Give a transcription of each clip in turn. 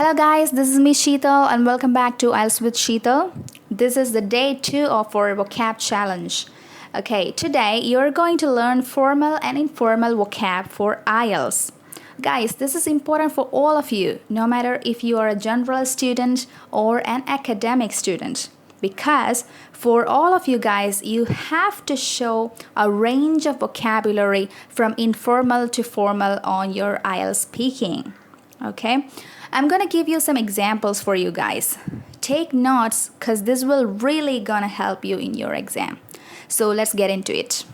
Hello guys, this is me Seethal and welcome back to IELTS with Seethal. This is the day 2 of our vocab challenge. Okay, today you're going to learn formal and informal vocab for IELTS. Guys, this is important for all of you, no matter if you are a general student or an academic student. Because for all of you guys, you have to show a range of vocabulary from informal to formal on your IELTS speaking. Okay, I'm gonna give you some examples for you guys. Take notes because this will really gonna help you in your exam. So let's get into it.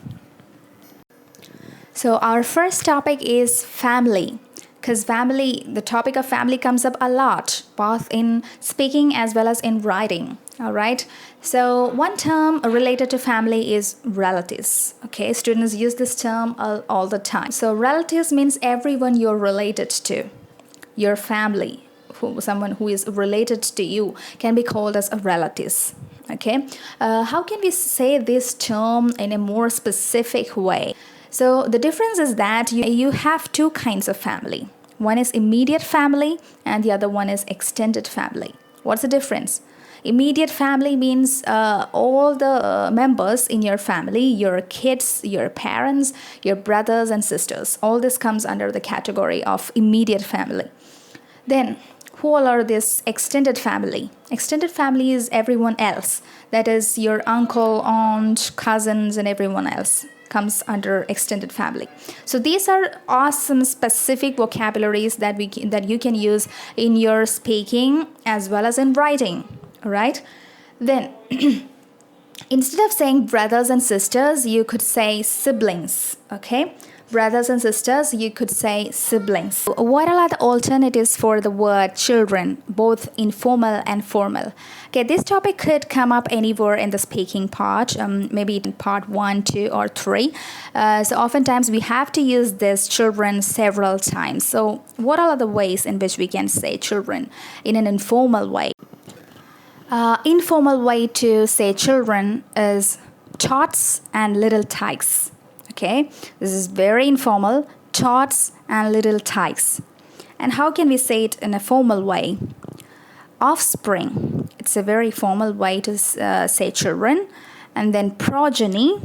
So our first topic is family, because the topic of family comes up a lot, both in speaking as well as in writing. All right. So one term related to family is relatives. Okay, students use this term all the time. So relatives means everyone you're related to. Your family, someone who is related to you, can be called as a relatives. Okay, how can we say this term in a more specific way? So the difference is that you have two kinds of family. One is immediate family and the other one is extended family. What's the difference? Immediate family means all the members in your family, your kids, your parents, your brothers and sisters. All this comes under the category of immediate family. Then, who all are this extended family? Extended family is everyone else. That is your uncle, aunt, cousins, and everyone else comes under extended family. So these are awesome specific vocabularies that you can use in your speaking as well as in writing. All right? Then, instead of saying brothers and sisters, you could say siblings. Okay? Brothers and sisters, you could say siblings. What are the alternatives for the word children, both informal and formal? Okay, this topic could come up anywhere in the speaking part, maybe in part 1, 2, or 3. So oftentimes we have to use this children several times. So what are the ways in which we can say children in an informal way? Informal way to say children is tots and little tykes. Okay, this is very informal, tots and little tykes. And how can we say it in a formal way? Offspring, it's a very formal way to say children. And then progeny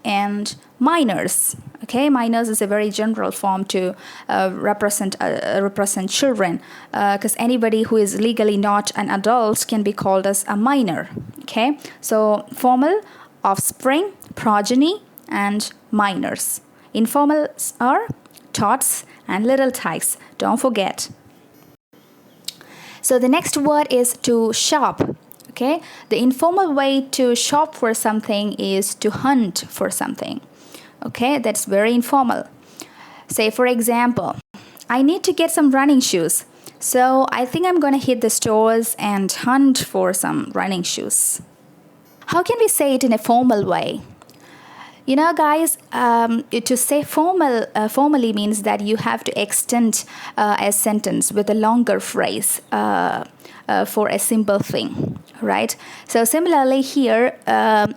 and minors. Okay, minors is a very general form to represent children, because anybody who is legally not an adult can be called as a minor. Okay, so formal, offspring, progeny, and minors. Informals are tots and little tykes. Don't forget. So the next word is to shop. Okay, the informal way to shop for something is to hunt for something. Okay, that's very informal. Say for example, I need to get some running shoes. So I think I'm gonna hit the stores and hunt for some running shoes. How can we say it in a formal way? You know, guys, to say formally means that you have to extend a sentence with a longer phrase for a simple thing, right? So similarly here,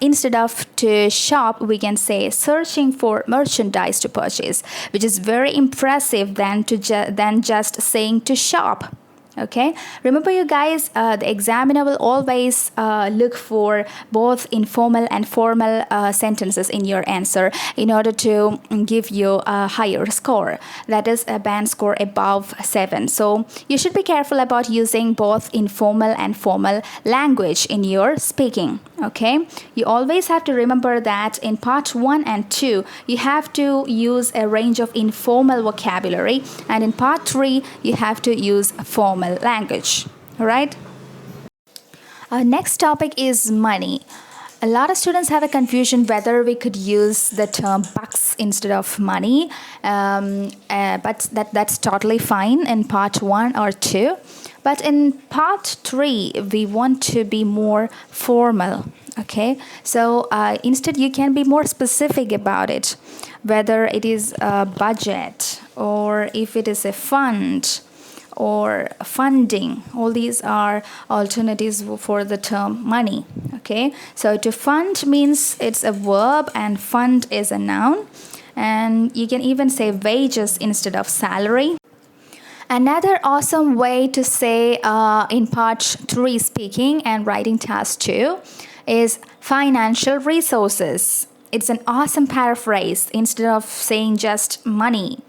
instead of to shop, we can say searching for merchandise to purchase, which is very impressive than just saying to shop. Okay, remember you guys, the examiner will always look for both informal and formal sentences in your answer in order to give you a higher score, that is a band score above 7. So you should be careful about using both informal and formal language in your speaking. Okay, you always have to remember that in part 1 and 2 you have to use a range of informal vocabulary, and in part 3 you have to use formal language. All right. Our next topic is money. A lot of students have a confusion whether we could use the term bucks instead of money, but that's totally fine in part 1 or 2. But in part 3, we want to be more formal. Okay, so instead you can be more specific about it, whether it is a budget or if it is a fund or funding. All these are alternatives for the term money. Okay, so to fund means it's a verb and fund is a noun, and you can even say wages instead of salary. Another awesome way to say in part 3 speaking and writing task 2 is financial resources. It's an awesome paraphrase instead of saying just money.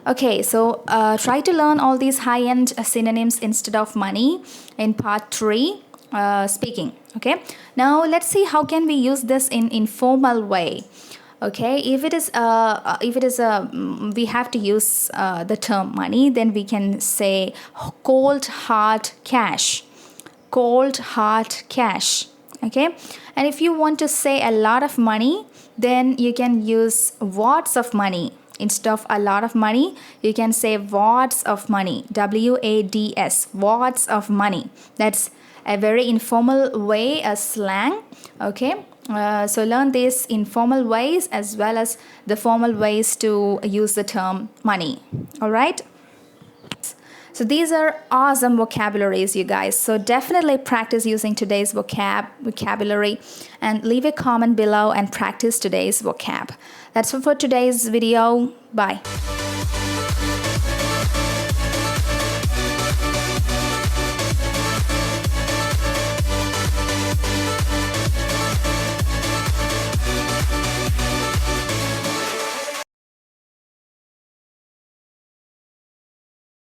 Okay, so try to learn all these high-end synonyms instead of money in part 3 speaking. Okay, now let's see how can we use this in informal way. Okay, if it is we have to use the term money, then we can say cold hard cash. Cold hard cash. Okay, and if you want to say a lot of money, then you can use wads of money. Instead of a lot of money, you can say wads of money. WADS, wads of money. That's a very informal way, a slang. Okay, so learn these informal ways as well as the formal ways to use the term money. All right. So these are awesome vocabularies, you guys. So definitely practice using today's vocabulary and leave a comment below and practice today's vocab. That's all for today's video. Bye.